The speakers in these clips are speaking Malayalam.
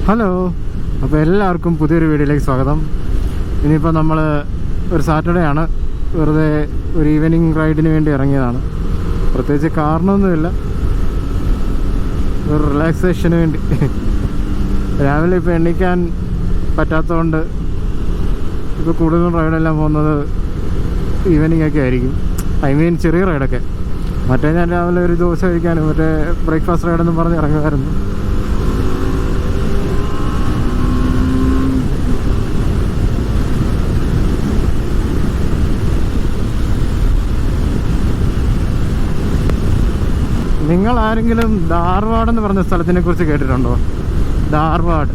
ഹലോ, അപ്പോൾ എല്ലാവർക്കും പുതിയൊരു വീഡിയോയിലേക്ക് സ്വാഗതം. ഇനിയിപ്പോൾ നമ്മൾ ഒരു സാറ്റർഡേ ആണ്, വെറുതെ ഒരു ഈവനിങ് റൈഡിന് വേണ്ടി ഇറങ്ങിയതാണ്. പ്രത്യേകിച്ച് കാരണമൊന്നുമില്ല, ഒരു റിലാക്സേഷന് വേണ്ടി. രാവിലെ ഇപ്പോൾ എണീക്കാൻ പറ്റാത്തതുകൊണ്ട് ഇപ്പോൾ കൂടുതലും റൈഡെല്ലാം പോകുന്നത് ഈവനിങ് ഒക്കെ ആയിരിക്കും. ഐ മീൻ ചെറിയ റൈഡൊക്കെ. മറ്റേ ഞാൻ രാവിലെ ഒരു ദോശ കഴിക്കാനും മറ്റേ ബ്രേക്ക്ഫാസ്റ്റ് റൈഡെന്നും പറഞ്ഞ് ഇറങ്ങുമായിരുന്നു. നിങ്ങൾ ആരെങ്കിലും ധാർവാഡ് എന്ന് പറഞ്ഞ സ്ഥലത്തിനെ കുറിച്ച് കേട്ടിട്ടുണ്ടോ? ധാർവാഡ്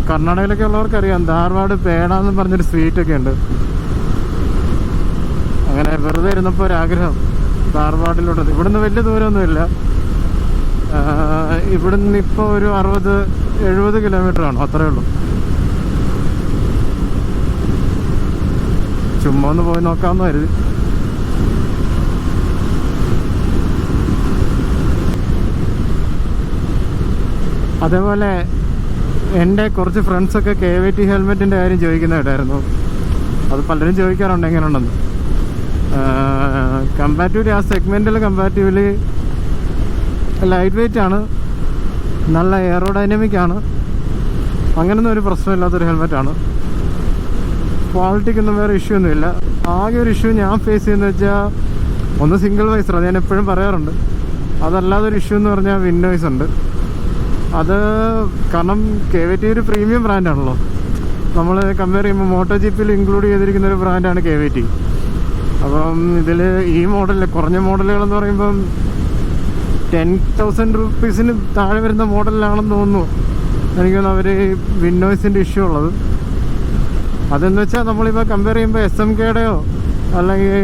കർണാടകയിലൊക്കെ ഉള്ളവർക്കറിയാം. ധാർവാഡ് പേട എന്ന് പറഞ്ഞൊരു സ്വീറ്റൊക്കെ ഉണ്ട്. അങ്ങനെ വെറുതെ ഇരുന്നപ്പോൾ ഒരാഗ്രഹം ധാർവാഡിലോട്ട്. ഇവിടുന്ന് വലിയ ദൂരമൊന്നുമില്ല, ഇവിടുന്ന് ഇപ്പോൾ ഒരു 60-70 കിലോമീറ്റർ ആണ്, അത്രേ ഉള്ളൂ. ചുമ്മാ ഒന്ന് പോയി നോക്കാമെന്ന് കരുതി. അതേപോലെ എൻ്റെ കുറച്ച് ഫ്രണ്ട്സൊക്കെ KVT ഹെൽമെറ്റിൻ്റെ കാര്യം ചോദിക്കുന്നതായിട്ടായിരുന്നു. അത് പലരും ചോദിക്കാറുണ്ട് എങ്ങനെയുണ്ടെന്ന്. കമ്പാരിറ്റീവ്ലി ആ സെഗ്മെൻറ്റിൽ കമ്പാരിറ്റീവ്ലി ലൈറ്റ് വെയിറ്റ് ആണ്, നല്ല എയറോഡൈനമിക് ആണ്, അങ്ങനൊന്നും ഒരു പ്രശ്നമില്ലാത്തൊരു ഹെൽമെറ്റാണ്. ക്വാളിറ്റിക്കൊന്നും വേറെ ഇഷ്യൂ ഒന്നുമില്ല. ആകെ ഒരു ഇഷ്യൂ ഞാൻ ഫേസ് ചെയ്യുന്നത് വെച്ചാൽ ഒന്ന് സിംഗിൾ വൈസർ, അത് ഞാൻ എപ്പോഴും പറയാറുണ്ട്. അതല്ലാതൊരു ഇഷ്യൂ എന്ന് പറഞ്ഞാൽ വിൻഡോയ്സ് ഉണ്ട്. അത് കാരണം KVT ഒരു പ്രീമിയം ബ്രാൻഡാണല്ലോ. നമ്മൾ കമ്പയർ ചെയ്യുമ്പോൾ മോട്ടോ ജിപ്പിൽ ഇൻക്ലൂഡ് ചെയ്തിരിക്കുന്ന ഒരു ബ്രാൻഡാണ് KVT. അപ്പം ഇതിൽ ഈ മോഡലിൽ കുറഞ്ഞ മോഡലുകളെന്ന് പറയുമ്പം 10,000 റുപ്പീസിന് താഴെ വരുന്ന മോഡലിലാണെന്ന് തോന്നുന്നു എനിക്കൊന്ന് അവർ വിൻഡോയ്സിൻ്റെ ഇഷ്യൂ ഉള്ളത്. അതെന്ന് വെച്ചാൽ നമ്മളിപ്പോൾ കമ്പയർ ചെയ്യുമ്പോൾ SMKയുടെയോ അല്ലെങ്കിൽ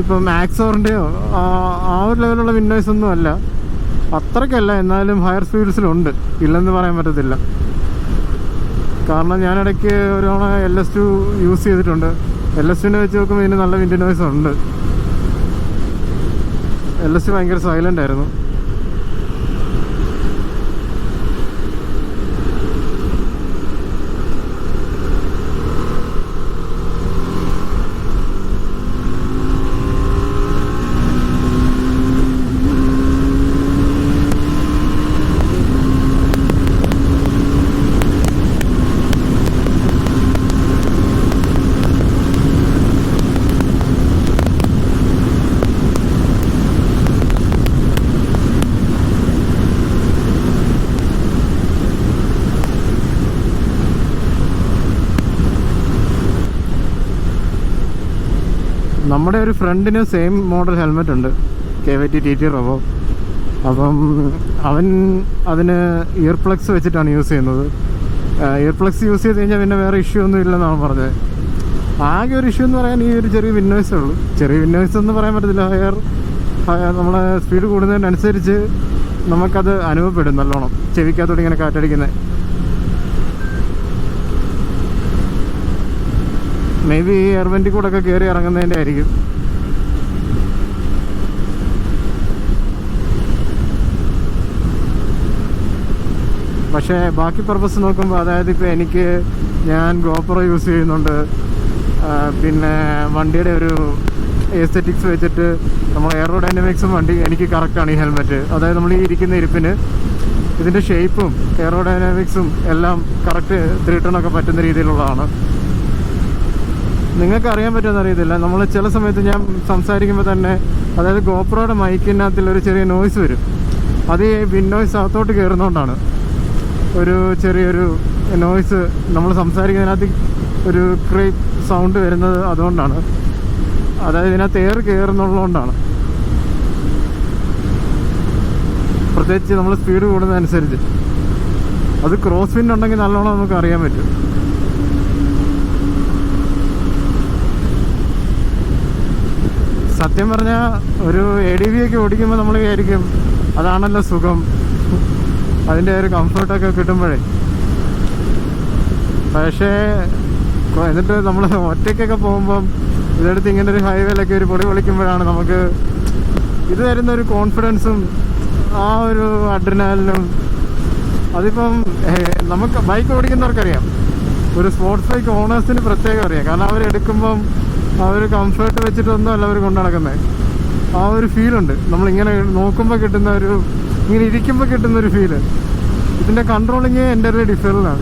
ഇപ്പോൾ മാക്സോറിൻ്റെയോ ആ ഒരു ലെവലുള്ള വിൻഡോയ്സ് ഒന്നും അല്ല, അത്രയ്ക്കല്ല. എന്നാലും ഹയർ സ്പീഡ്സിലുണ്ട്, ഇല്ലെന്ന് പറയാൻ പറ്റത്തില്ല. കാരണം ഞാനിടയ്ക്ക് ഒരു തവണ LS2 യൂസ് ചെയ്തിട്ടുണ്ട്. LS2നെ വെച്ച് നോക്കുമ്പോൾ ഇതിന് നല്ല വിൻഡ് നോയ്സ് ഉണ്ട്. LS2 ഭയങ്കര സൈലൻ്റ് ആയിരുന്നു. നമ്മുടെ ഒരു ഫ്രണ്ടിന് സെയിം മോഡൽ ഹെൽമെറ്റ് ഉണ്ട്, KVT TT റവോ. അപ്പം അവൻ അതിന് ഇയർ പ്ലഗ്സ് വെച്ചിട്ടാണ് യൂസ് ചെയ്യുന്നത്. ഇയർ പ്ലഗ്സ് യൂസ് ചെയ്ത് കഴിഞ്ഞാൽ പിന്നെ വേറെ ഇഷ്യൂ ഒന്നും ഇല്ലെന്നാണ് പറഞ്ഞത്. ആകെ ഒരു ഇഷ്യൂ എന്ന് പറയാൻ ഈ ഒരു ചെറിയ വിൻഡോയ്സേ ഉള്ളൂ. ചെറിയ വിൻഡോയ്സ് എന്ന് പറയാൻ പറ്റത്തില്ല. നമ്മളെ സ്പീഡ് കൂടുന്നതിനനുസരിച്ച് നമുക്കത് അനുഭവപ്പെടും നല്ലോണം, ചെവിക്കകത്തോട്ട് ഇങ്ങനെ കാറ്റടിക്കുന്നത്. മേ ബി ഈ എയർവെൻറ്റിൽ കൂടെ ഒക്കെ കയറി ഇറങ്ങുന്നതിൻ്റെ ആയിരിക്കും. പക്ഷേ ബാക്കി പർപ്പസ് നോക്കുമ്പോൾ, അതായത് ഇപ്പോൾ ഞാൻ GoPro യൂസ് ചെയ്യുന്നുണ്ട്, പിന്നെ വണ്ടിയുടെ ഒരു എസ്തെറ്റിക്സ് വെച്ചിട്ട് നമ്മൾ എയറോഡൈനമിക്സും വണ്ടി എനിക്ക് കറക്റ്റാണ് ഈ ഹെൽമെറ്റ്. അതായത് നമ്മൾ ഈ ഇരിക്കുന്ന ഇരിപ്പിന് ഇതിൻ്റെ ഷേപ്പും എയറോഡൈനാമിക്സും എല്ലാം കറക്റ്റ് 3 ടണൊക്കെ പറ്റുന്ന രീതിയിലുള്ളതാണ്. നിങ്ങൾക്ക് അറിയാൻ പറ്റുമെന്ന് അറിയത്തില്ല, നമ്മൾ ചില സമയത്ത് ഞാൻ സംസാരിക്കുമ്പോൾ തന്നെ, അതായത് GoProയുടെ മൈക്കിനകത്തിൽ ഒരു ചെറിയ നോയ്സ് വരും. അത് ഈ വിൻഡോയ്സ് അകത്തോട്ട് കയറുന്നതുകൊണ്ടാണ് ഒരു ചെറിയൊരു നോയ്സ് നമ്മൾ സംസാരിക്കുന്നതിനകത്ത് ഒരു ക്രീപ്പ് സൗണ്ട് വരുന്നത്. അതുകൊണ്ടാണ്, അതായത് ഇതിനകത്ത് എയർ കയറുന്നുള്ളതുകൊണ്ടാണ്. പ്രത്യേകിച്ച് നമ്മൾ സ്പീഡ് കൂടുന്നതനുസരിച്ച് അത് ക്രോസ് വിൻഡ് ഉണ്ടെങ്കിൽ നല്ലോണം നമുക്ക് അറിയാൻ പറ്റും. സത്യം പറഞ്ഞാൽ ഒരു ADV ഒക്കെ ഓടിക്കുമ്പോൾ നമ്മൾ വിചാരിക്കും അതാണല്ലോ സുഖം, അതിൻ്റെ ഒരു കംഫർട്ടൊക്കെ കിട്ടുമ്പോഴേ. പക്ഷേ എന്നിട്ട് നമ്മൾ ഒറ്റയ്ക്കൊക്കെ പോകുമ്പം ഇതെടുത്ത് ഇങ്ങനെ ഒരു ഹൈവേയിലൊക്കെ ഒരു പൊടി പൊളിക്കുമ്പോഴാണ് നമുക്ക് ഇത് തരുന്ന ഒരു കോൺഫിഡൻസും ആ ഒരു അഡ്രിനാലിനും അതിപ്പം നമുക്ക് ബൈക്ക് ഓടിക്കുന്നവർക്കറിയാം, ഒരു സ്പോർട്സ് ബൈക്ക് ഓണേഴ്സിന് പ്രത്യേകം അറിയാം. കാരണം അവരെടുക്കുമ്പം അവർ കംഫർട്ട് വെച്ചിട്ടൊന്നും അല്ല അവർ കൊണ്ടു നടക്കുന്നത്. ആ ഒരു ഫീലുണ്ട്, നമ്മളിങ്ങനെ നോക്കുമ്പോൾ കിട്ടുന്ന ഒരു, ഇങ്ങനെ ഇരിക്കുമ്പോൾ കിട്ടുന്നൊരു ഫീല്. ഇതിൻ്റെ കൺട്രോളിങ് എൻ്റെ ഒരു ഡിഫറൻറ്റാണ്.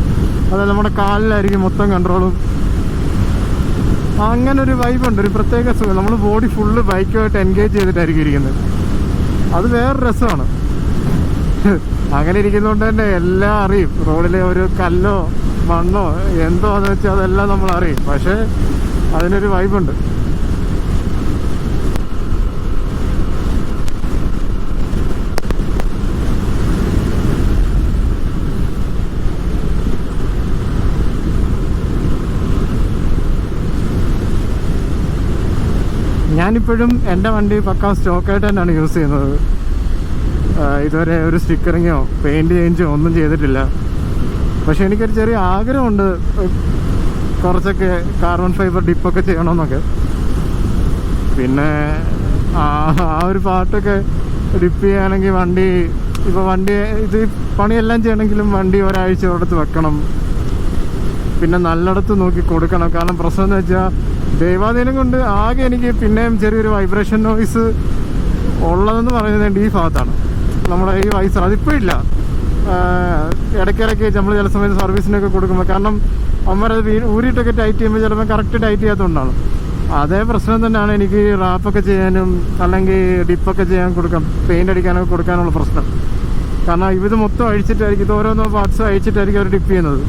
അതായത് നമ്മുടെ കാലിലായിരിക്കും മൊത്തം കൺട്രോളും. അങ്ങനെ ഒരു വൈബുണ്ട്, ഒരു പ്രത്യേക സുഖം. നമ്മൾ ബോഡി ഫുള്ള് ബൈക്കുമായിട്ട് എൻഗേജ് ചെയ്തിട്ടായിരിക്കും ഇരിക്കുന്നത്. അത് വേറൊരു രസമാണ്. അങ്ങനെ ഇരിക്കുന്നതുകൊണ്ട് തന്നെ എല്ലാം അറിയും. റോഡിലെ ഒരു കല്ലോ മണ്ണോ എന്തോ എന്ന് വെച്ചാൽ അതെല്ലാം നമ്മൾ അറിയും. പക്ഷേ അതിനൊരു വൈബുണ്ട്. ഞാനിപ്പോഴും എൻ്റെ വണ്ടി പക്കാ സ്റ്റോക്കായിട്ട് തന്നെയാണ് യൂസ് ചെയ്യുന്നത്. ഇതുവരെ ഒരു സ്റ്റിക്കറിങ്ങോ പെയിൻറ്റ് ചേഞ്ചോ ഒന്നും ചെയ്തിട്ടില്ല. പക്ഷെ എനിക്കൊരു ചെറിയ ആഗ്രഹമുണ്ട്, കുറച്ചൊക്കെ കാർബൺ ഫൈബർ ഡിപ്പൊക്കെ ചെയ്യണമെന്നൊക്കെ. പിന്നെ ആ ഒരു പാട്ടൊക്കെ ഡിപ്പ് ചെയ്യുകയാണെങ്കിൽ വണ്ടി, ഇപ്പോൾ വണ്ടി ഇത് പണിയെല്ലാം ചെയ്യണമെങ്കിലും വണ്ടി ഒരാഴ്ച ഒരിടത്ത് വെക്കണം, പിന്നെ നല്ലിടത്ത് നോക്കി കൊടുക്കണം. കാരണം പ്രശ്നം എന്ന് വെച്ചാൽ ദൈവാധീനം കൊണ്ട് ആകെ എനിക്ക് പിന്നെയും ചെറിയൊരു വൈബ്രേഷൻ നോയ്സ് ഉള്ളതെന്ന് പറയുന്നത് ഈ ഭാഗത്താണ്. നമ്മുടെ ഈ വൈസർ അതിപ്പോൾ ഇല്ല, ഇടയ്ക്കിടയ്ക്ക് നമ്മൾ ചില സമയത്ത് സർവീസിനൊക്കെ കൊടുക്കുമ്പോൾ, കാരണം അമ്മരത് ഊരിയിട്ടൊക്കെ ടൈറ്റ് ചെയ്യുമ്പോൾ ചിലപ്പോൾ കറക്റ്റ് ടൈറ്റ് ചെയ്യാത്തതുകൊണ്ടാണ്. അതേ പ്രശ്നം തന്നെയാണ് എനിക്ക് റാപ്പൊക്കെ ചെയ്യാനും അല്ലെങ്കിൽ ഡിപ്പൊക്കെ ചെയ്യാൻ പെയിൻ്റ് അടിക്കാനൊക്കെ കൊടുക്കാനുള്ള പ്രശ്നം. കാരണം ഇത് മൊത്തം അഴിച്ചിട്ടായിരിക്കും, ഇത് ഓരോന്നോ പാർട്സ് അഴിച്ചിട്ടായിരിക്കും അവർ ഡിപ്പ് ചെയ്യുന്നത്.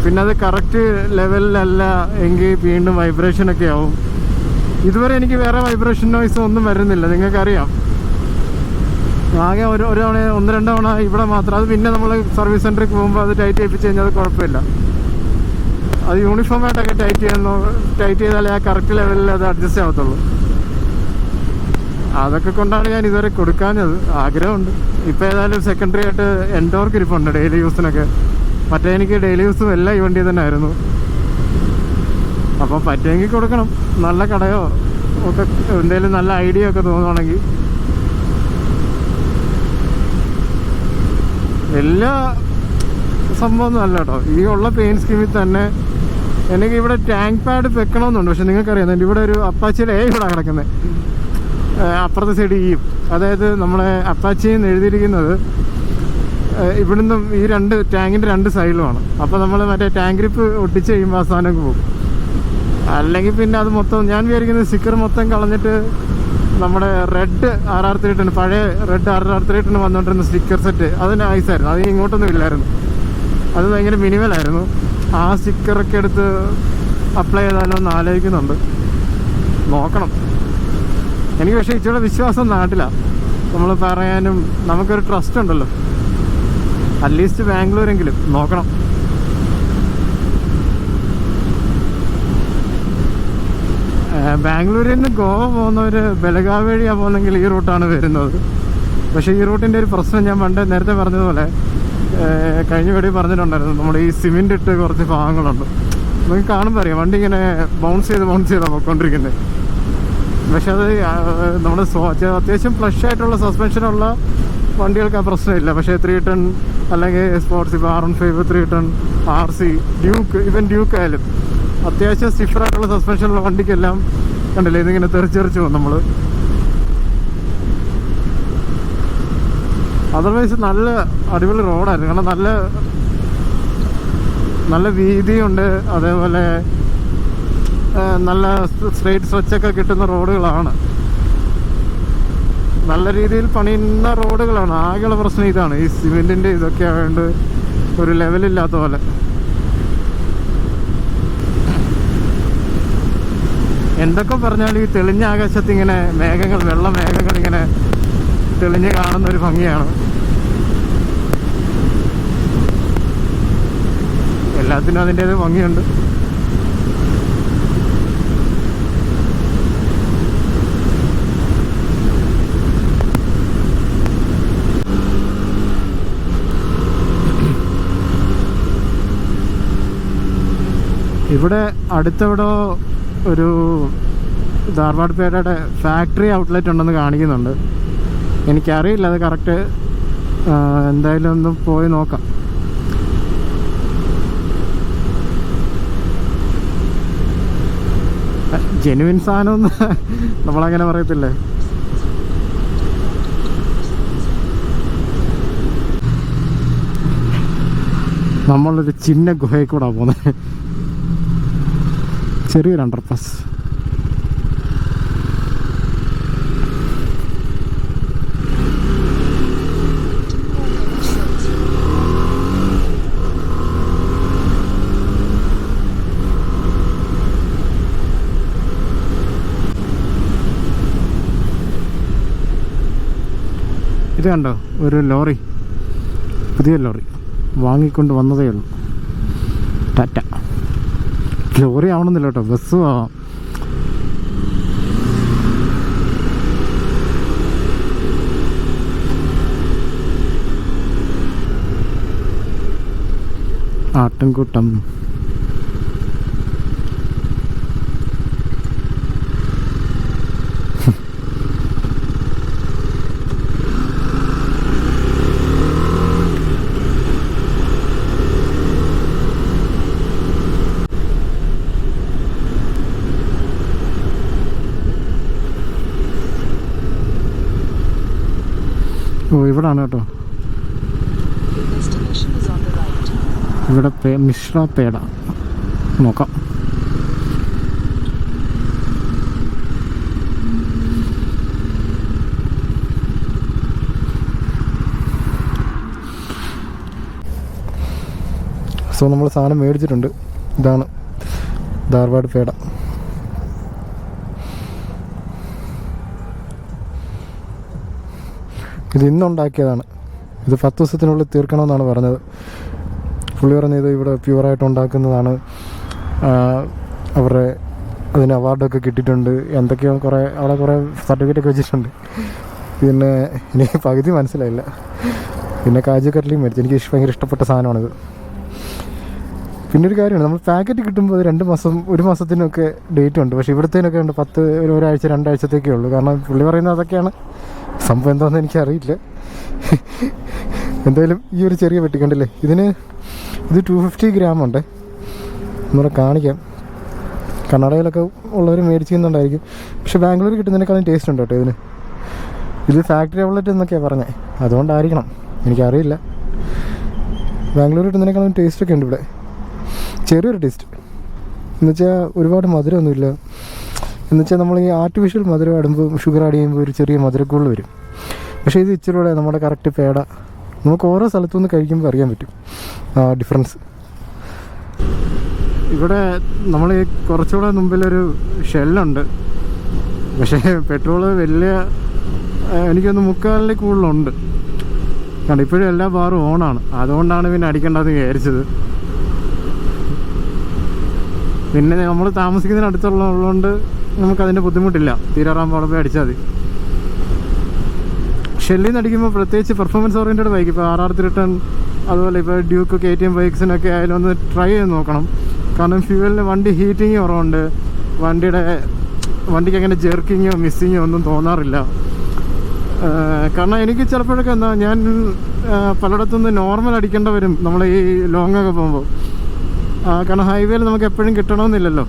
പിന്നെ അത് കറക്റ്റ് ലെവലിലല്ല എങ്കിൽ വീണ്ടും വൈബ്രേഷനൊക്കെ ആവും. ഇതുവരെ എനിക്ക് വേറെ വൈബ്രേഷൻ നോയ്സ് ഒന്നും വരുന്നില്ല, നിങ്ങൾക്കറിയാം. ആകെ ഒരു തവണ 1-2 തവണ ഇവിടെ മാത്രം. അത് പിന്നെ നമ്മൾ സർവീസ് സെൻറ്ററിൽ പോകുമ്പോൾ അത് ടൈറ്റ് ചെയ്യിപ്പിച്ച് കഴിഞ്ഞാൽ അത് കുഴപ്പമില്ല. അത് യൂണിഫോമായിട്ടൊക്കെ ടൈറ്റ് ചെയ്താലേ ആ കറക്റ്റ് ലെവലിൽ അത് അഡ്ജസ്റ്റ് ആവത്തുള്ളൂ. അതൊക്കെ കൊണ്ടാണ് ഞാൻ ഇതുവരെ കൊടുക്കാഞ്ഞത്. ആഗ്രഹമുണ്ട്. ഇപ്പോൾ ഏതായാലും സെക്കൻഡറി ആയിട്ട് എൻഡോർക്ക് ഇരിപ്പുണ്ട് ഡെയിലി യൂസിനൊക്കെ. മറ്റേ എനിക്ക് ഡെയിലി യൂസും എല്ലാം ഈ വണ്ടി തന്നെ ആയിരുന്നു. അപ്പോൾ പറ്റുമെങ്കിൽ കൊടുക്കണം. നല്ല കടയോ ഒക്കെ എന്തെങ്കിലും നല്ല ഐഡിയ ഒക്കെ തോന്നുവാണെങ്കിൽ. എല്ലാ സംഭവമൊന്നും അല്ല കേട്ടോ. ഈ ഉള്ള പെയിൻറ്റ് സ്കീമിൽ തന്നെ എനിക്ക് ഇവിടെ ടാങ്ക് പാഡ് വെക്കണമെന്നുണ്ട്. പക്ഷെ നിങ്ങൾക്കറിയാം എൻ്റെ ഇവിടെ ഒരു അപ്പാച്ചിയുടെ ഇവിടെ കിടക്കുന്നത്, അപ്പുറത്തെ സൈഡ് ഈ, അതായത് നമ്മളെ അപ്പാച്ചിയിൽ നിന്ന് എഴുതിയിരിക്കുന്നത് ഇവിടുന്ന് ഈ ടാങ്കിൻ്റെ 2 സൈഡിലുമാണ്. അപ്പോൾ നമ്മൾ മറ്റേ ടാങ്ക് ഗ്രിപ്പ് ഒട്ടിച്ച് കഴിയുമ്പോൾ അവസാനം പോകും. അല്ലെങ്കിൽ പിന്നെ അത് മൊത്തം, ഞാൻ വിചാരിക്കുന്നത് സ്റ്റിക്കർ മൊത്തം കളഞ്ഞിട്ട് നമ്മുടെ റെഡ് RR310, പഴയ റെഡ് RR310 വന്നുകൊണ്ടിരുന്ന സ്റ്റിക്കർ സെറ്റ്, അത് നൈസായിരുന്നു. അത് ഇങ്ങോട്ടൊന്നും ഇല്ലായിരുന്നു, അത് ഭയങ്കര മിനിമലായിരുന്നു. ആ സ്റ്റിക്കറൊക്കെ എടുത്ത് അപ്ലൈ ചെയ്താലോ എന്ന് ആലോചിക്കുന്നുണ്ട്. നോക്കണം. എനിക്ക് പക്ഷേ ഇച്ചിരി വിശ്വാസം നാട്ടിലാണ്. നമ്മൾ പറയാനും നമുക്കൊരു ട്രസ്റ്റ് ഉണ്ടല്ലോ. അറ്റ്ലീസ്റ്റ് ബാംഗ്ലൂരെങ്കിലും നോക്കണം. ബാംഗ്ലൂരിൽ നിന്ന് ഗോവ പോകുന്നവർ ബലഗാവ് വഴിയാണ് പോകുന്നെങ്കിൽ ഈ റൂട്ടാണ് വരുന്നത്. പക്ഷേ ഈ റൂട്ടിൻ്റെ ഒരു പ്രശ്നം ഞാൻ നേരത്തെ പറഞ്ഞതുപോലെ കഴിഞ്ഞ വീഡിയോ പറഞ്ഞിട്ടുണ്ടായിരുന്നു. നമ്മുടെ ഈ സിമെൻ്റ് ഇട്ട് കുറച്ച് ഭാഗങ്ങളുണ്ട്. നിങ്ങൾക്ക് കാണുമ്പോൾ അറിയാം വണ്ടി ഇങ്ങനെ ബൗൺസ് ചെയ്താണ് പോയിക്കൊണ്ടിരിക്കുന്നത്. പക്ഷെ അത് നമ്മുടെ അത്യാവശ്യം ഫ്ലഷ് ആയിട്ടുള്ള സസ്പെൻഷനുള്ള വണ്ടികൾക്ക് ആ പ്രശ്നമില്ല. പക്ഷേ 310 അല്ലെങ്കിൽ സ്പോർട്സ്, ഇപ്പോൾ R15, 310, RC, Duke, even Duke ആയാലും അത്യാവശ്യം സ്റ്റിഫറായിട്ടുള്ള സസ്പെൻഷനുള്ള വണ്ടിക്കെല്ലാം കണ്ടില്ലേ ഇതിങ്ങനെ തെറിച്ചെറിച്ച് പോകും നമ്മൾ. അതർവൈസ് നല്ല അടിപൊളി റോഡായിരുന്നു. കാരണം നല്ല വീതിയുണ്ട്, അതേപോലെ നല്ല സ്ട്രെയിറ്റ് സ്ട്രെച്ചൊക്കെ കിട്ടുന്ന റോഡുകളാണ്. നല്ല രീതിയിൽ പണിയുന്ന റോഡുകളാണ്. ആകെയുള്ള പ്രശ്നം ഇതാണ്, ഈ സിമെൻറ്റിൻ്റെ ഇതൊക്കെ ആയതുകൊണ്ട് ഒരു ലെവലില്ലാത്ത പോലെ. എന്തൊക്കെ പറഞ്ഞാലും ഈ തെളിഞ്ഞ ആകാശത്ത് ഇങ്ങനെ മേഘങ്ങൾ, വെള്ള മേഘങ്ങൾ ഇങ്ങനെ തെളിഞ്ഞ് കാണുന്നൊരു ഭംഗിയാണ്. എല്ലാത്തിനും അതിൻ്റേത് ഭംഗിയുണ്ട്. ഇവിടെ അടുത്തെവിടോ ഒരു ധാർവാഡ് പേടയുടെ ഫാക്ടറി ഔട്ട്ലെറ്റ് ഉണ്ടെന്ന് കാണിക്കുന്നുണ്ട്. എനിക്കറിയില്ല അത് കറക്റ്റ്. എന്തായാലും ഒന്ന് പോയി നോക്കാം. ജെനുവിൻ സാധനമൊന്നും നമ്മളങ്ങനെ പറയത്തില്ലേ. നമ്മളൊരു ചിന്ന ഗുഹയിൽ കൂടെ പോകുന്നത്. ചെറിയൊരു അണ്ടർപാസ്. ഇത് കണ്ടോ, ഒരു ലോറി, പുതിയ ലോറി വാങ്ങിക്കൊണ്ട് വന്നതേ ഉള്ളൂ. ടാറ്റ. ലോറി ആവണമെന്നില്ല കേട്ടോ, ബസ്സും ആവാം. ആട്ടിൻകൂട്ടം. ഓ, ഇവിടാണ് കേട്ടോ. ഇവിടെ മിശ്ര പേട നോക്കാം. സോ നമ്മൾ സാധനം മേടിച്ചിട്ടുണ്ട്. ഇതാണ് ധാർവാഡ് പേട. ഇത് ഇന്നുണ്ടാക്കിയതാണ്. ഇത് 10 ദിവസത്തിനുള്ളിൽ തീർക്കണമെന്നാണ് പറഞ്ഞത്. പുള്ളി പറഞ്ഞത് ഇവിടെ പ്യുവറായിട്ട് ഉണ്ടാക്കുന്നതാണ്. അവരുടെ അതിന് അവാർഡൊക്കെ കിട്ടിയിട്ടുണ്ട്. എന്തൊക്കെയോ അവിടെ കുറേ സർട്ടിഫിക്കറ്റൊക്കെ വെച്ചിട്ടുണ്ട്. പിന്നെ എനിക്ക് പകുതി മനസ്സിലായില്ല. പിന്നെ കാജു കട്ട്ലിയും മേടിച്ചു. എനിക്ക് ഭയങ്കര ഇഷ്ടപ്പെട്ട സാധനമാണിത്. പിന്നെ ഒരു കാര്യമാണ്, നമ്മൾ പാക്കറ്റ് കിട്ടുമ്പോൾ 2 മാസം 1 മാസത്തിനൊക്കെ ഡേറ്റ് ഉണ്ട്. പക്ഷേ ഇവിടത്തേനൊക്കെ ഉണ്ട് 1 ആഴ്ച 2 ആഴ്ചത്തേക്കേ ഉള്ളൂ. കാരണം പുള്ളി പറയുന്നത് അതൊക്കെയാണ്. സംഭവം എന്താണെന്ന് എനിക്കറിയില്ല. എന്തായാലും ഈ ഒരു ചെറിയ പെട്ടി കണ്ടില്ലേ, ഇത് 250 ഗ്രാം ഉണ്ട്. ഒന്നുകൂടെ കാണിക്കാം. കർണാടകയിലൊക്കെ ഉള്ളവർ മേടിച്ചിരുന്നുണ്ടായിരിക്കും. പക്ഷേ ബാംഗ്ലൂർ കിട്ടുന്നതിനേക്കാളും ടേസ്റ്റ് ഉണ്ട് കേട്ടോ ഇതിന്. ഇത് ഫാക്ടറി ഔട്ട്ലെറ്റ് എന്നൊക്കെയാണ് പറഞ്ഞത്, അതുകൊണ്ടായിരിക്കണം, എനിക്കറിയില്ല. ബാംഗ്ലൂർ കിട്ടുന്നതിനേക്കാളും ടേസ്റ്റൊക്കെ ഉണ്ട് ഇവിടെ. ചെറിയൊരു ടേസ്റ്റ് എന്നുവെച്ചാൽ ഒരുപാട് മധുരമൊന്നുമില്ല. എന്നുവെച്ചാൽ നമ്മൾ ഈ ആർട്ടിഫിഷ്യൽ മധുരം ആടുമ്പോൾ, ഷുഗർ ആഡ് ചെയ്യുമ്പോൾ ഒരു ചെറിയ മധുരക്കുള്ളിൽ വരും. പക്ഷേ ഇത് ഇച്ചിരി കൂടെ നമ്മുടെ കറക്റ്റ് പേട. നമുക്ക് ഓരോ സ്ഥലത്തുനിന്ന് കഴിക്കുമ്പോൾ അറിയാൻ പറ്റും ഡിഫറൻസ്. ഇവിടെ നമ്മൾ ഈ കുറച്ചുകൂടെ മുമ്പിലൊരു ഷെല്ലുണ്ട്. പക്ഷേ പെട്രോള് വലിയ എനിക്കൊന്ന് 3/4 കൂടുതലുണ്ട്. കാരണം ഇപ്പോഴും എല്ലാ ബാറും ഓണാണ്. അതുകൊണ്ടാണ് പിന്നെ അടിക്കേണ്ടതെന്ന് വിചാരിച്ചത്. പിന്നെ നമ്മൾ താമസിക്കുന്നതിനടുത്തുള്ളതുകൊണ്ട് നമുക്കതിൻ്റെ ബുദ്ധിമുട്ടില്ല. തീരാറാകുമ്പോൾ അവിടെ പോയി അടിച്ചാൽ മതി. ഷെല്ലിൽ നിന്ന് അടിക്കുമ്പോൾ പ്രത്യേകിച്ച് പെർഫോമൻസ് ഓറിയൻറ്റഡ് ബൈക്ക്, ഇപ്പോൾ RR റിട്ടേൺ, അതുപോലെ ഇപ്പോൾ ഡ്യൂക്ക്, KTM ബൈക്സിനൊക്കെ ആയാലും ഒന്ന് ട്രൈ ചെയ്ത് നോക്കണം. കാരണം ഫ്യൂവലിന് വണ്ടി ഹീറ്റിങ് കുറവുണ്ട്. വണ്ടിക്ക് അങ്ങനെ ജെർക്കിങ്ങോ മിസ്സിങ്ങോ ഒന്നും തോന്നാറില്ല. കാരണം എനിക്ക് ചിലപ്പോഴൊക്കെ ഞാൻ പലയിടത്തുനിന്ന് നോർമൽ അടിക്കേണ്ട വരും നമ്മൾ ഈ ലോങ്ങൊക്കെ പോകുമ്പോൾ. കാരണം ഹൈവേയിൽ നമുക്ക് എപ്പോഴും കിട്ടണമെന്നില്ലല്ലോ.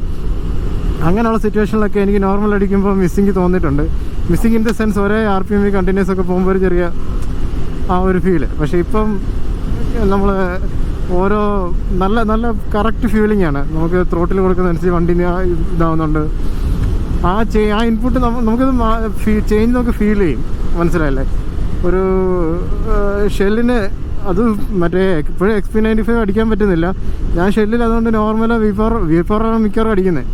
അങ്ങനെയുള്ള സിറ്റുവേഷനിലൊക്കെ എനിക്ക് നോർമൽ അടിക്കുമ്പോൾ മിസ്സിങ് തോന്നിയിട്ടുണ്ട്. മിസ്സിങ് ഇൻ ദ സെൻസ് ഒരേ RPM കണ്ടിന്യൂസ് ഒക്കെ പോകുമ്പോൾ ഒരു ചെറിയ ഒരു ഫീല്. പക്ഷേ ഇപ്പം നമ്മൾ ഓരോ നല്ല കറക്റ്റ് ഫീലിംഗ് ആണ്. നമുക്ക് ത്രോട്ടിൽ കൊടുക്കുന്നതനുസരിച്ച് വണ്ടി ഇതാവുന്നുണ്ട്. ആ ഇൻപുട്ട് നമുക്കത് ചേഞ്ച് നമുക്ക് ഫീൽ ചെയ്യും. മനസ്സിലായല്ലേ? ഒരു ഷെല്ലിന് അത് മറ്റേ ഇപ്പോഴും XP95 അടിക്കാൻ പറ്റുന്നില്ല. ഞാൻ ഷെല്ലിൽ അതുകൊണ്ട് നോർമലാണ് V4 മിക്കവാറും അടിക്കുന്നത്.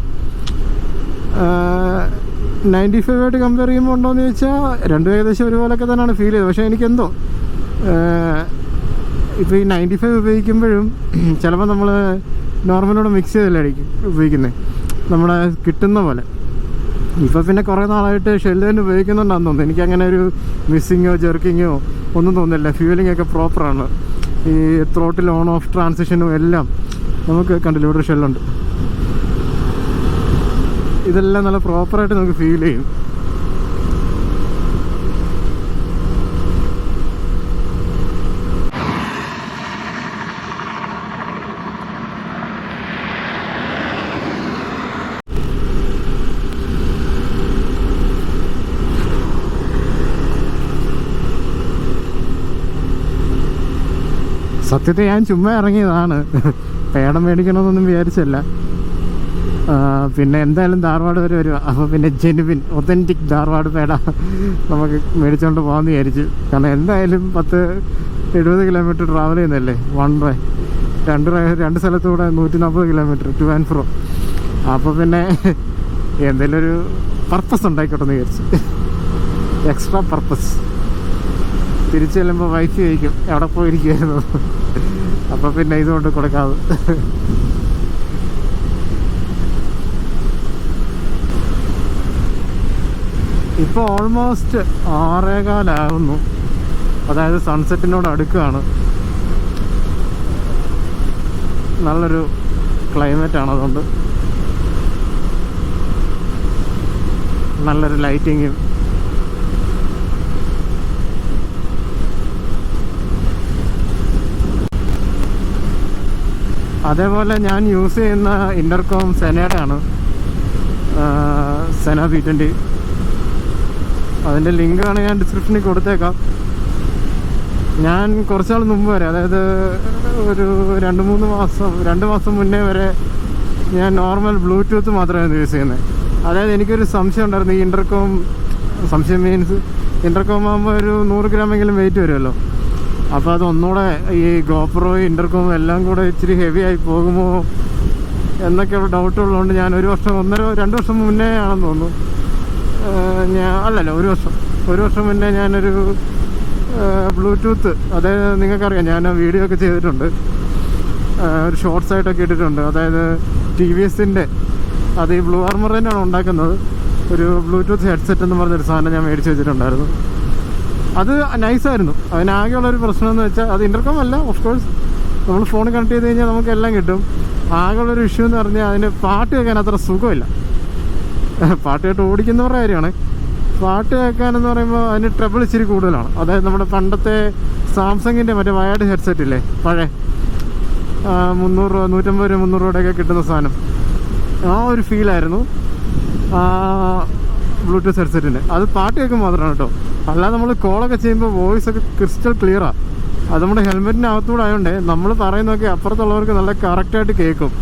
95 ആയിട്ട് കമ്പയർ ചെയ്യുമ്പോൾ ഉണ്ടോയെന്ന് ചോദിച്ചാൽ രണ്ടും ഏകദേശം ഒരുപോലൊക്കെ തന്നെയാണ് ഫീൽ ചെയ്തത്. പക്ഷേ എനിക്കെന്തോ ഇപ്പോൾ ഈ 95 ഉപയോഗിക്കുമ്പോഴും ചിലപ്പോൾ നമ്മൾ നോർമലോട് മിക്സ് ചെയ്തല്ലായിരിക്കും ഉപയോഗിക്കുന്നത്, നമ്മുടെ കിട്ടുന്ന പോലെ. ഇപ്പോൾ പിന്നെ കുറേ നാളായിട്ട് ഷെല്ല് തന്നെ ഉപയോഗിക്കുന്നുണ്ടാന്ന് തോന്നുന്നു. എനിക്കങ്ങനെ ഒരു മിസ്സിങ്ങോ ജെർക്കിങ്ങോ ഒന്നും തോന്നുന്നില്ല. ഫ്യൂവലിംഗ് ഒക്കെ പ്രോപ്പറാണ്. ഈ ത്രോട്ടിൽ ഓൺ ഓഫ് ട്രാൻസിഷനും എല്ലാം നമുക്ക് കണ്ടില്ല. ഇവിടെ ഒരു ഷെല്ലുണ്ട്. ഇതെല്ലാം നല്ല പ്രോപ്പറായിട്ട് നമുക്ക് ഫീൽ ചെയ്യും. സത്യത്തിൽ ഞാൻ ചുമ്മാ ഇറങ്ങിയതാണ്, പേട മേടിക്കണമെന്നൊന്നും വിചാരിച്ചല്ല. പിന്നെ എന്തായാലും ധാർവാഡ് വരെ വരിക, അപ്പോൾ പിന്നെ ജെനുവിൻ ഒതൻറ്റിക് ധാർവാഡ് പേട നമുക്ക് മേടിച്ചുകൊണ്ട് പോകാമെന്ന് വിചാരിച്ചു. കാരണം എന്തായാലും 70 കിലോമീറ്റർ ട്രാവൽ ചെയ്യുന്നതല്ലേ, വൺ വേ, രണ്ട് സ്ഥലത്തൂടെ 140 കിലോമീറ്റർ ടു ആൻഡ് ഫ്രോ. അപ്പോൾ പിന്നെ എന്തെങ്കിലും ഒരു പർപ്പസ് ഉണ്ടായിക്കോട്ടെ എന്ന് വിചാരിച്ചു, എക്സ്ട്രാ പർപ്പസ്. തിരിച്ചു ചെല്ലുമ്പോൾ വൈഫ് ചോദിക്കും എവിടെ പോയിരിക്കുമായിരുന്നു, അപ്പോൾ പിന്നെ ഇതുകൊണ്ട് കൊടുക്കാതെ. ഇപ്പോൾ ഓൾമോസ്റ്റ് 6:15 അതായത് സൺസെറ്റിനോട് അടുക്കുകയാണ്. നല്ലൊരു ക്ലൈമറ്റാണ്, അതുകൊണ്ട് നല്ലൊരു ലൈറ്റിങ്ങും. അതേപോലെ ഞാൻ യൂസ് ചെയ്യുന്ന ഇൻ്റർകോം സെനയുടെ ആണ്, സെന V20. അതിൻ്റെ ലിങ്കാണ് ഞാൻ ഡിസ്ക്രിപ്ഷനിൽ കൊടുത്തേക്കാം. ഞാൻ കുറച്ചാൾ മുമ്പ് വരെ, അതായത് ഒരു 2 മാസം മുന്നേ വരെ ഞാൻ നോർമൽ ബ്ലൂടൂത്ത് മാത്രമായിരുന്നു യൂസ് ചെയ്യുന്നത്. അതായത് എനിക്കൊരു സംശയം ഉണ്ടായിരുന്നു, ഈ ഇൻ്റർകോം, സംശയം മീൻസ് ഇൻ്റർകോം ആകുമ്പോൾ ഒരു 100 ഗ്രാമെങ്കിലും വെയിറ്റ് വരുമല്ലോ. അപ്പോൾ അതൊന്നുകൂടെ ഈ ഗോപ്രോ ഇൻ്റർകോം എല്ലാം കൂടെ ഇച്ചിരി ഹെവി ആയി പോകുമോ എന്നൊക്കെയുള്ള ഡൗട്ട് ഉള്ളതുകൊണ്ട് ഞാൻ 1 വർഷം 2 വർഷം മുന്നേ ആണെന്ന് തോന്നുന്നു, ഒരു വർഷം മുന്നേ ഞാനൊരു ബ്ലൂടൂത്ത്, അതായത് നിങ്ങൾക്കറിയാം ഞാൻ വീഡിയോ ഒക്കെ ചെയ്തിട്ടുണ്ട്, ഒരു ഷോർട്സ് ആയിട്ടൊക്കെ ഇട്ടിട്ടുണ്ട്. അതായത് TVSൻ്റെ, അത് ഈ ബ്ലൂ ആർമർ തന്നെയാണ് ഉണ്ടാക്കുന്നത്, ഒരു ബ്ലൂടൂത്ത് ഹെഡ്സെറ്റ് എന്ന് പറഞ്ഞൊരു സാധനം ഞാൻ മേടിച്ച് വെച്ചിട്ടുണ്ടായിരുന്നു. അത് നൈസായിരുന്നു. അതിനാകെയുള്ളൊരു പ്രശ്നം എന്ന് വെച്ചാൽ അത് ഇൻ്റർകോം അല്ല, ഓഫ് കോഴ്സ് നമ്മൾ ഫോൺ കണക്ട് ചെയ്ത് കഴിഞ്ഞാൽ നമുക്ക് എല്ലാം കിട്ടും. ആകെയുള്ളൊരു ഇഷ്യൂ എന്ന് പറഞ്ഞാൽ അതിന് പാട്ട് കേൾക്കാൻ അത്ര സുഖമില്ല. പാട്ട് കേട്ട് ഓടിക്കുന്നവരുടെ കാര്യമാണ്. പാട്ട് കേൾക്കാനെന്ന് പറയുമ്പോൾ അതിന് ട്രബിൾ ഇച്ചിരി കൂടുതലാണ്. അതായത് നമ്മുടെ പണ്ടത്തെ സാംസങ്ങിൻ്റെ മറ്റേ വയർഡ് ഹെഡ്സെറ്റ് ഇല്ലേ, പഴയ 300 രൂപ 150 രൂപ 300 രൂപയുടെയൊക്കെ കിട്ടുന്ന സാധനം, ആ ഒരു ഫീലായിരുന്നു ബ്ലൂടൂത്ത് ഹെഡ്സെറ്റിൻ്റെ. അത് പാട്ട് കേൾക്കുമ്പോൾ മാത്രമാണ് കേട്ടോ, അല്ലാതെ നമ്മൾ കോളൊക്കെ ചെയ്യുമ്പോൾ വോയിസ് ഒക്കെ ക്രിസ്റ്റൽ ക്ലിയറാണ്. അത് നമ്മുടെ ഹെൽമെറ്റിനകത്തൂടെ ആയതുകൊണ്ട് നമ്മൾ പറയുന്നതൊക്കെ അപ്പുറത്തുള്ളവർക്ക് നല്ല കറക്റ്റായിട്ട് കേൾക്കും.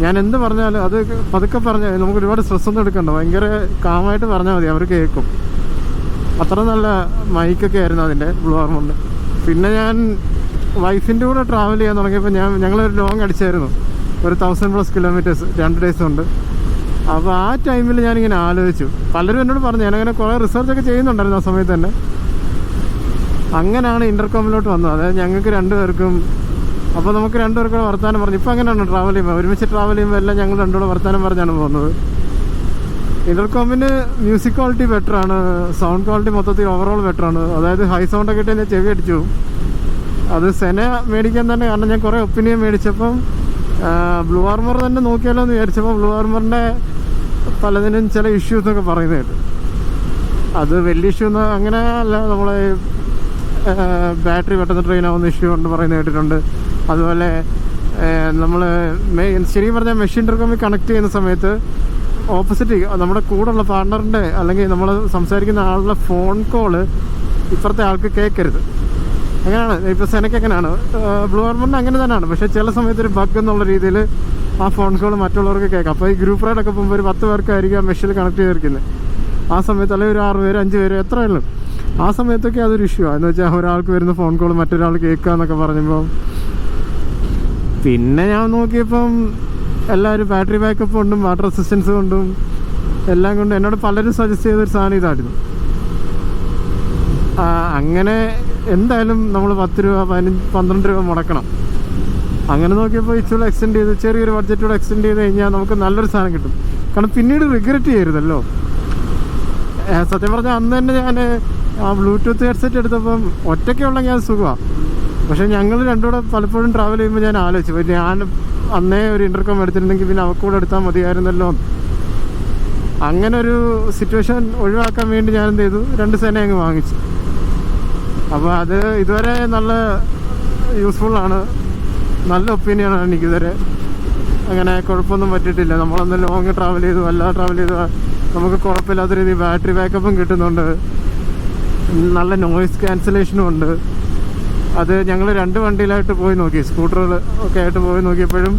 ഞാൻ എന്ത് പറഞ്ഞാലും അത് പതുക്കെ പറഞ്ഞാൽ നമുക്ക് ഒരുപാട് സ്ട്രെസ് ഒന്നും എടുക്കണ്ട, ഭയങ്കര കാമായിട്ട് പറഞ്ഞാൽ മതി, അവർ കേൾക്കും. അത്ര നല്ല മൈക്കൊക്കെ ആയിരുന്നു അതിൻ്റെ ബ്ലൂ ആർമറിൻ്റെ. പിന്നെ ഞാൻ വൈഫിൻ്റെ കൂടെ ട്രാവൽ ചെയ്യാൻ തുടങ്ങിയപ്പോൾ ഞങ്ങളൊരു ലോങ് അടിച്ചായിരുന്നു, ഒരു 1000+ കിലോമീറ്റേഴ്സ് 2 ഡേയ്സ് ഉണ്ട്. അപ്പോൾ ആ ടൈമിൽ ഞാനിങ്ങനെ ആലോചിച്ചു, പലരും എന്നോട് പറഞ്ഞു, ഞാനങ്ങനെ കുറേ റിസർച്ചൊക്കെ ചെയ്യുന്നുണ്ടായിരുന്നു ആ സമയത്ത് തന്നെ. അങ്ങനെയാണ് ഇൻ്റർകോമിലോട്ട് വന്നത്. അതായത് ഞങ്ങൾക്ക് 2 പേർക്കും, അപ്പോൾ നമുക്ക് 2 പേർക്കും വർത്താനം പറഞ്ഞു. ഇപ്പോൾ അങ്ങനെയാണ് ട്രാവൽ ചെയ്യുമ്പോൾ, ഒരുമിച്ച് ട്രാവൽ ചെയ്യുമ്പോൾ എല്ലാം ഞങ്ങൾ 2 കൂടെ വർത്താനം പറഞ്ഞാണ് പോകുന്നത്. ഇൻ്റർകോമിന് മ്യൂസിക് ക്വാളിറ്റി ബെറ്ററാണ്, സൗണ്ട് ക്വാളിറ്റി മൊത്തത്തിൽ ഓവറോൾ ബെറ്ററാണ്. അതായത് ഹൈ സൗണ്ടൊക്കെ ഇട്ട് ഞാൻ ചെവി അടിച്ചു. അത് സെന മേടിക്കാൻ തന്നെ കാരണം ഞാൻ കുറേ ഒപ്പീനിയൻ മേടിച്ചപ്പം ബ്ലൂ ആർമർ തന്നെ നോക്കിയാലോ എന്ന് വിചാരിച്ചപ്പോൾ ബ്ലൂ ആർമറിൻ്റെ പലതിനും ചില ഇഷ്യൂസൊക്കെ പറയുന്നത് കേട്ടു. അത് വലിയ ഇഷ്യൂ ഒന്നും അങ്ങനെ അല്ല, നമ്മളെ ബാറ്ററി പെട്ടെന്ന് ട്രെയിൻ ആവുന്ന ഇഷ്യൂ കൊണ്ട് പറയുന്നത് കേട്ടിട്ടുണ്ട്. അതുപോലെ നമ്മൾ ശരിക്കും പറഞ്ഞാൽ മെഷീൻ ഇൻ്റർകോമിൽ കണക്ട് ചെയ്യുന്ന സമയത്ത് ഓപ്പോസിറ്റ് നമ്മുടെ കൂടെയുള്ള പാർട്ണറിൻ്റെ അല്ലെങ്കിൽ നമ്മൾ സംസാരിക്കുന്ന ആളുടെ ഫോൺ കോള് ഇപ്പുറത്തെ ആൾക്ക് കേൾക്കരുത്. അങ്ങനെയാണ് ഇപ്പോൾ സെനയ്ക്ക് അങ്ങനെയാണ്, ബ്ലൂ ആർമറിന് അങ്ങനെ തന്നെയാണ്. പക്ഷേ ചില സമയത്ത് ഒരു ബഗ് എന്നുള്ള രീതിയിൽ ആ ഫോൺ കോൾ മറ്റുള്ളവർക്ക് കേൾക്കാം. അപ്പോൾ ഈ ഗ്രൂപ്പ് റൈഡൊക്കെ പോകുമ്പോൾ ഒരു 10 പേർക്കായിരിക്കും ആ മെഷീനിൽ കണക്ട് ചെയ്തിരിക്കുന്നത്. ആ സമയത്ത് അല്ലെങ്കിൽ ഒരു 6 പേര് 5 പേര് എത്രയുള്ളൂ, ആ സമയത്തൊക്കെ അതൊരു ഇഷ്യൂ ആണ്. എന്ന് വെച്ചാൽ ഒരാൾക്ക് വരുന്ന ഫോൺ കോൾ മറ്റൊരാൾ കേൾക്കുക എന്നൊക്കെ പറയുമ്പോൾ. പിന്നെ ഞാൻ നോക്കിയപ്പം എല്ലാവരും ബാറ്ററി ബാക്കപ്പ് കൊണ്ടും വാട്ടർ റെസിസ്റ്റൻസ് കൊണ്ടും എല്ലാം കൊണ്ടും എന്നോട് പലരും സജസ്റ്റ് ചെയ്തൊരു സാധനം ഇതായിരുന്നു. അങ്ങനെ എന്തായാലും നമ്മൾ 10 രൂപ 12 രൂപ മുടക്കണം. അങ്ങനെ നോക്കിയപ്പോൾ ഇച്ചിരി എക്സ്റ്റെൻഡ് ചെയ്ത് ചെറിയൊരു ബഡ്ജറ്റോടെ എക്സ്റ്റെൻഡ് ചെയ്ത് കഴിഞ്ഞാൽ നമുക്ക് നല്ലൊരു സാധനം കിട്ടും. കാരണം പിന്നീട് റിഗ്രറ്റ് ചെയ്യരുതല്ലോ. സത്യം പറഞ്ഞാൽ അന്ന് തന്നെ ഞാൻ ആ ബ്ലൂടൂത്ത് ഹെഡ്സെറ്റ് എടുത്തപ്പം ഒറ്റയ്ക്കുള്ളെങ്കിൽ അത് സുഖമാണ്. പക്ഷേ ഞങ്ങൾ 2 കൂടെ പലപ്പോഴും ട്രാവൽ ചെയ്യുമ്പോൾ ഞാൻ ആലോചിച്ചു, ഞാൻ അന്നേ ഒരു ഇൻ്റർകോം എടുത്തിരുന്നെങ്കിൽ പിന്നെ അവക്കൂടെ എടുത്താൽ മതിയായിരുന്നല്ലോ. അങ്ങനെ ഒരു സിറ്റുവേഷൻ ഒഴിവാക്കാൻ വേണ്ടി ഞാൻ എന്ത് ചെയ്തു, 2 സെന അങ്ങ് വാങ്ങിച്ചു. അപ്പോൾ അത് ഇതുവരെ നല്ല യൂസ്ഫുള്ളാണ്, നല്ല ഒപ്പീനിയനാണ് എനിക്കിതുവരെ. അങ്ങനെ കുഴപ്പമൊന്നും പറ്റിയിട്ടില്ല. നമ്മളൊന്ന് ലോങ് ട്രാവൽ ചെയ്തു, അല്ലാതെ ട്രാവൽ ചെയ്തു നമുക്ക് കുഴപ്പമില്ലാത്ത രീതിയിൽ ബാറ്ററി ബാക്കപ്പും കിട്ടുന്നുണ്ട്, നല്ല നോയിസ് ക്യാൻസലേഷനും ഉണ്ട്. അത് ഞങ്ങൾ 2 വണ്ടിയിലായിട്ട് പോയി നോക്കി, സ്കൂട്ടറുകൾ ഒക്കെ ആയിട്ട് പോയി നോക്കിയപ്പോഴും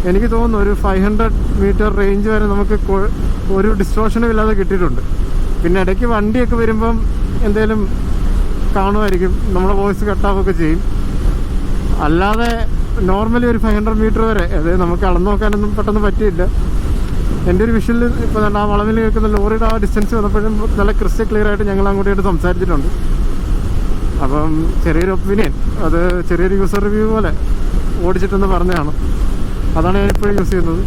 എനിക്ക് തോന്നുന്നു ഒരു 500 മീറ്റർ റേഞ്ച് വരെ നമുക്ക് ഒരു ഡിസ്ട്രോഷനും ഇല്ലാതെ കിട്ടിയിട്ടുണ്ട്. പിന്നെ ഇടയ്ക്ക് വണ്ടിയൊക്കെ വരുമ്പം എന്തെങ്കിലും കാണുമായിരിക്കും, നമ്മളെ വോയിസ് കട്ടാവുകയൊക്കെ ചെയ്യും. അല്ലാതെ നോർമലി ഒരു 500 മീറ്റർ വരെ അത് നമുക്ക് അളന്നു നോക്കാനൊന്നും പെട്ടെന്ന് പറ്റിയില്ല. എൻ്റെ ഒരു വിഷനിൽ ഇപ്പോൾ ആ വളവിൽ കേൾക്കുന്ന ലോറിയുടെ ആ ഡിസ്റ്റൻസ് വന്നപ്പോഴും നല്ല ക്രിസ്റ്റൽ ക്ലിയർ ആയിട്ട് ഞങ്ങൾ അങ്ങോട്ടായിട്ട് സംസാരിച്ചിട്ടുണ്ട്. അപ്പം ചെറിയൊരു ഒപ്പീനിയൻ, അത് ചെറിയൊരു യൂസർ റിവ്യൂ പോലെ ഓടിച്ചിട്ടെന്ന് പറഞ്ഞതാണ്. അതാണ് ഞാനിപ്പോഴും യൂസ് ചെയ്യുന്നത്.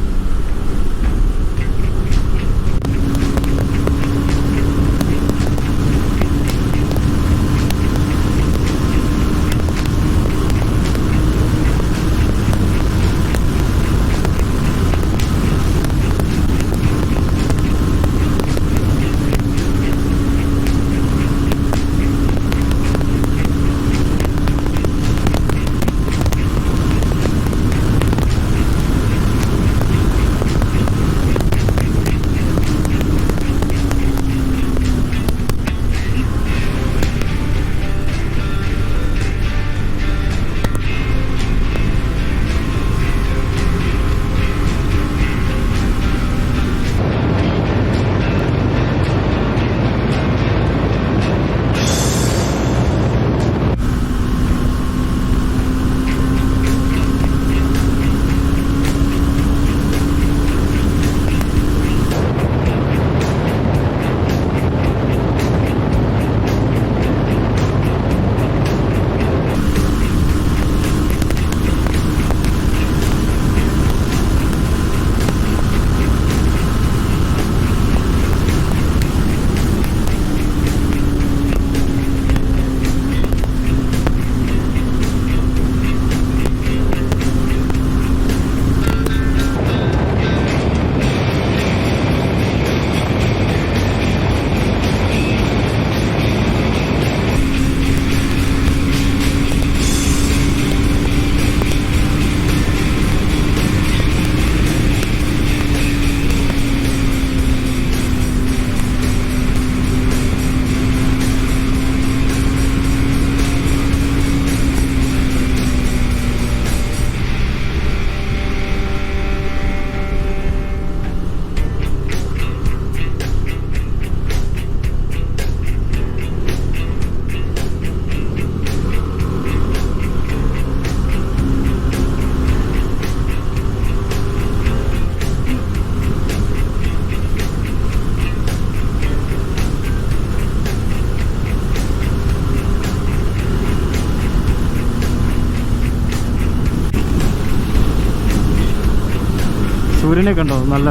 സൂര്യനെ കണ്ടോ? നല്ല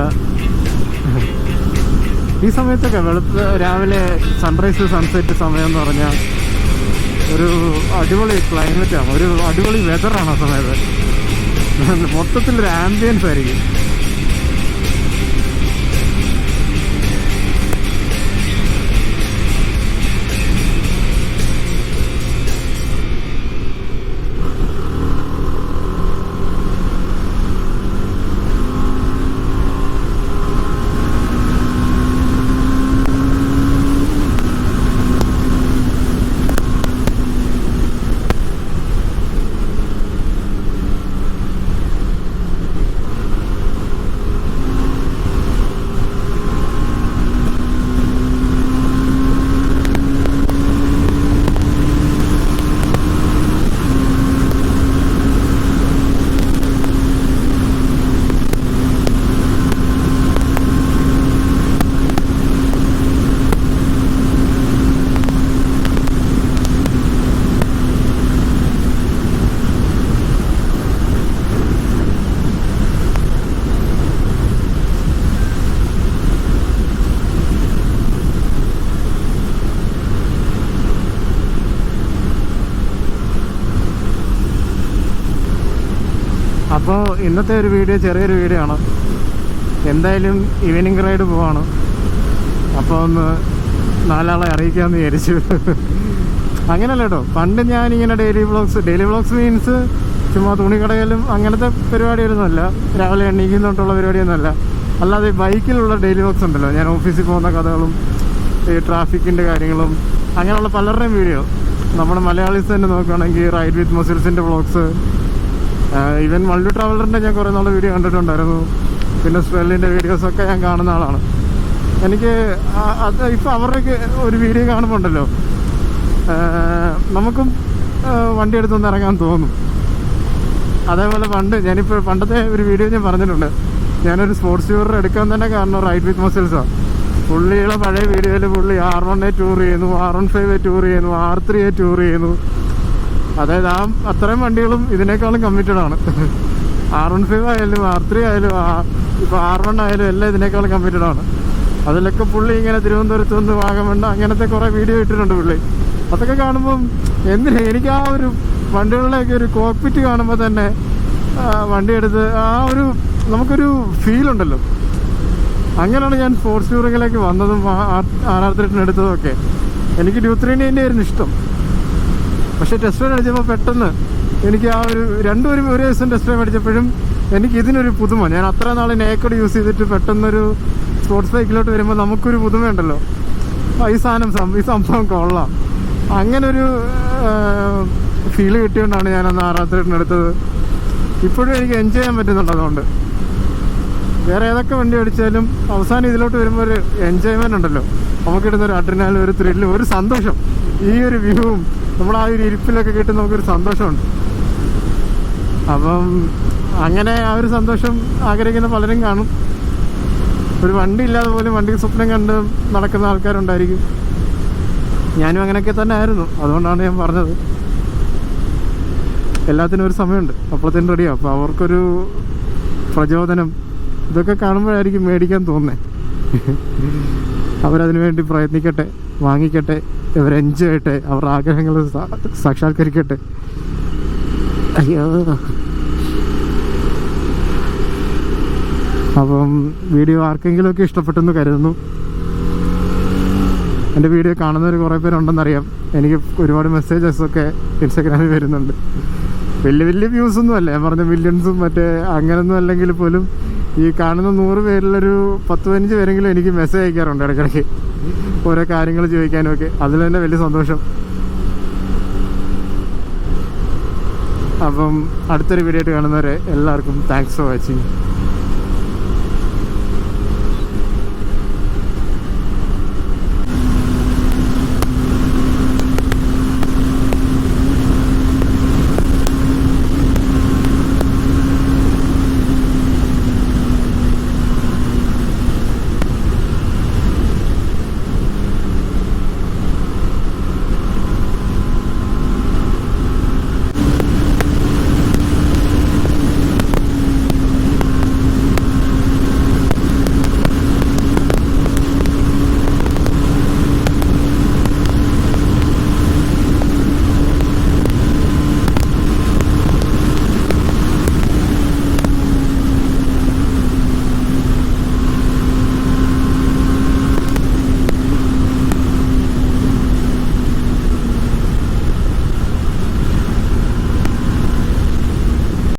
ഈ സമയത്തൊക്കെ രാവിലെ സൺറൈസ് സൺസെറ്റ് സമയം എന്ന് പറഞ്ഞാൽ ഒരു അടിപൊളി ക്ലൈമറ്റാണ്, ഒരു അടിപൊളി വെതറാണ് ആ സമയത്ത്. മൊത്തത്തിലൊരു ആംബിയൻസ് ആയിരിക്കും. അപ്പോൾ ഇന്നത്തെ ഒരു വീഡിയോ ചെറിയൊരു വീഡിയോ ആണ്. എന്തായാലും ഈവനിങ് റൈഡ് പോവാണ്. അപ്പോൾ ഒന്ന് 4 ആളെ അറിയിക്കാമെന്ന് വിചാരിച്ചു. അങ്ങനെയല്ല കേട്ടോ, പണ്ട് ഞാനിങ്ങനെ ഡെയിലി വ്ളോഗ്സ് മീൻസ് ചുമ്മാ തുണിക്കടയിലും അങ്ങനത്തെ പരിപാടിയൊന്നുമല്ല, രാവിലെ എണ്ണീക്കുന്നോട്ടുള്ള പരിപാടിയൊന്നുമല്ല. അല്ലാതെ ബൈക്കിലുള്ള ഡെയിലി വ്ളോഗ്സ് ഉണ്ടല്ലോ, ഞാൻ ഓഫീസിൽ പോകുന്ന കഥകളും ഈ ട്രാഫിക്കിൻ്റെ കാര്യങ്ങളും അങ്ങനെയുള്ള പലരുടെയും വീഡിയോ നമ്മുടെ മലയാളീസ് തന്നെ നോക്കുകയാണെങ്കിൽ റൈഡ് വിത്ത് മസിൽസിൻ്റെ വ്ളോഗ്സ്, ഈവൻ മൾട്ടി ട്രാവലറിൻ്റെ ഞാൻ കുറേ നാളെ വീഡിയോ കണ്ടിട്ടുണ്ടായിരുന്നു. പിന്നെ സ്ട്രെല്ലിൻ്റെ വീഡിയോസൊക്കെ ഞാൻ കാണുന്ന ആളാണ്. എനിക്ക് അത് ഇപ്പോൾ അവരുടെയൊക്കെ ഒരു വീഡിയോ കാണുമ്പോൾ ഉണ്ടല്ലോ, നമുക്കും വണ്ടി എടുത്തൊന്ന് ഇറങ്ങാൻ തോന്നും. അതേപോലെ പണ്ടത്തെ ഒരു വീഡിയോ ഞാൻ പറഞ്ഞിട്ടുണ്ട്, ഞാനൊരു സ്പോർട്സ് ടൂർ എടുക്കാൻ തന്നെ കാരണം റൈഡ് വിത്ത് മസിൽസാണ്. പുള്ളിയുടെ പഴയ വീഡിയോയിൽ പുള്ളി R1 ടൂർ ചെയ്യുന്നു, R15 ടൂർ ചെയ്യുന്നു, R3 ടൂർ ചെയ്യുന്നു. അതായത് അത്രയും വണ്ടികളും ഇതിനേക്കാളും കമ്മിറ്റഡ് ആണ്. R15 ആയാലും R3 ആയാലും ഇപ്പോൾ R1 ആയാലും എല്ലാം ഇതിനേക്കാളും കമ്മിറ്റഡ് ആണ്. അതിലൊക്കെ പുള്ളി ഇങ്ങനെ തിരുവനന്തപുരത്ത് നിന്ന് വാഗമൺ അങ്ങനത്തെ കുറേ വീഡിയോ ഇട്ടിട്ടുണ്ട് പുള്ളി. അതൊക്കെ കാണുമ്പം എനിക്ക് ആ ഒരു വണ്ടികളിലേക്ക് ഒരു കോക്പിറ്റ് കാണുമ്പോൾ തന്നെ വണ്ടി എടുത്ത് നമുക്കൊരു ഫീലുണ്ടല്ലോ. അങ്ങനെയാണ് ഞാൻ സ്പോർട്സ് ടൂറിങ്ങിലേക്ക് വന്നതും R38 എടുത്തതും ഒക്കെ. എനിക്ക് 239 ആയിരുന്നു ഇഷ്ടം. പക്ഷേ ടെസ്റ്റ് ഡ്രൈവ് അടിച്ചപ്പോൾ പെട്ടെന്ന് എനിക്ക് ആ രണ്ടും ഒരു ദിവസം ടെസ്റ്റ് ഡ്രൈവ് അടിച്ചപ്പോഴും എനിക്ക് ഇതിനൊരു പുതുമ. ഞാൻ അത്ര നാൾ നേക്കഡ് യൂസ് ചെയ്തിട്ട് പെട്ടെന്നൊരു സ്പോർട്സ് ബൈക്കിലോട്ട് വരുമ്പോൾ നമുക്കൊരു പുതുമയുണ്ടല്ലോ. ഈ സംഭവം കൊള്ളാം. അങ്ങനൊരു ഫീല് കിട്ടിയോണ്ടാണ് ഞാനന്ന് R38 എടുത്തത്. ഇപ്പോഴും എനിക്ക് എൻജോയ് ചെയ്യാൻ പറ്റുന്നുണ്ട്. അതുകൊണ്ട് വേറെ ഏതൊക്കെ വണ്ടി അടിച്ചാലും അവസാനം ഇതിലോട്ട് വരുമ്പോൾ ഒരു എൻജോയ്മെൻ്റ് ഉണ്ടല്ലോ. നമുക്കിടുന്നൊരു അഡ്രിനാലും ഒരു ത്രില്ലും ഒരു സന്തോഷം, ഈ ഒരു വ്യൂവും നമ്മൾ ആ ഒരു ഇരിപ്പിലൊക്കെ കിട്ടുന്ന നമുക്കൊരു സന്തോഷമുണ്ട്. അപ്പം അങ്ങനെ ആ ഒരു സന്തോഷം ആഗ്രഹിക്കുന്ന പലരും കാണും. ഒരു വണ്ടി ഇല്ലാതെ പോലും വണ്ടി സ്വപ്നം കണ്ട് നടക്കുന്ന ആൾക്കാരുണ്ടായിരിക്കും. ഞാനും അങ്ങനെയൊക്കെ തന്നെ ആയിരുന്നു. അതുകൊണ്ടാണ് ഞാൻ പറഞ്ഞത്, എല്ലാത്തിനും ഒരു സമയമുണ്ട്, അപ്പോഴത്തേനും റെഡിയാവും. അപ്പോൾ അവർക്കൊരു പ്രചോദനം ഇതൊക്കെ കാണുമ്പോഴായിരിക്കും മേടിക്കാൻ തോന്നുന്നത്. അവരതിനു വേണ്ടി പ്രയത്നിക്കട്ടെ, വാങ്ങിക്കട്ടെ, ഇവർ എൻജോയ് ചെയ്യട്ടെ, അവരുടെ ആഗ്രഹങ്ങൾ സാക്ഷാത്കരിക്കട്ടെ. അയ്യോ. അപ്പം വീഡിയോ ആർക്കെങ്കിലുമൊക്കെ ഇഷ്ടപ്പെട്ടെന്ന് കരുതുന്നു. എൻ്റെ വീഡിയോ കാണുന്നവർ കുറേ പേരുണ്ടെന്നറിയാം. എനിക്ക് ഒരുപാട് മെസ്സേജസൊക്കെ ഇൻസ്റ്റാഗ്രാമിൽ വരുന്നുണ്ട്. വലിയ വ്യൂസൊന്നും അല്ല, ഞാൻ പറഞ്ഞ മില്യൺസും മറ്റേ അങ്ങനൊന്നും അല്ലെങ്കിൽ പോലും ഈ കാണുന്ന 100 പേരിലൊരു 10-15 പേരെങ്കിലും എനിക്ക് മെസ്സേജ് അയക്കാറുണ്ട് ഇടയ്ക്കിടയ്ക്ക്, ഓരോ കാര്യങ്ങൾ ചോദിക്കാനും ഒക്കെ. അതിൽ തന്നെ വലിയ സന്തോഷം. അപ്പം അടുത്തൊരു വീഡിയോ ആയിട്ട് കാണുന്നവരെ എല്ലാവർക്കും താങ്ക്സ് ഫോർ വാച്ചിങ്.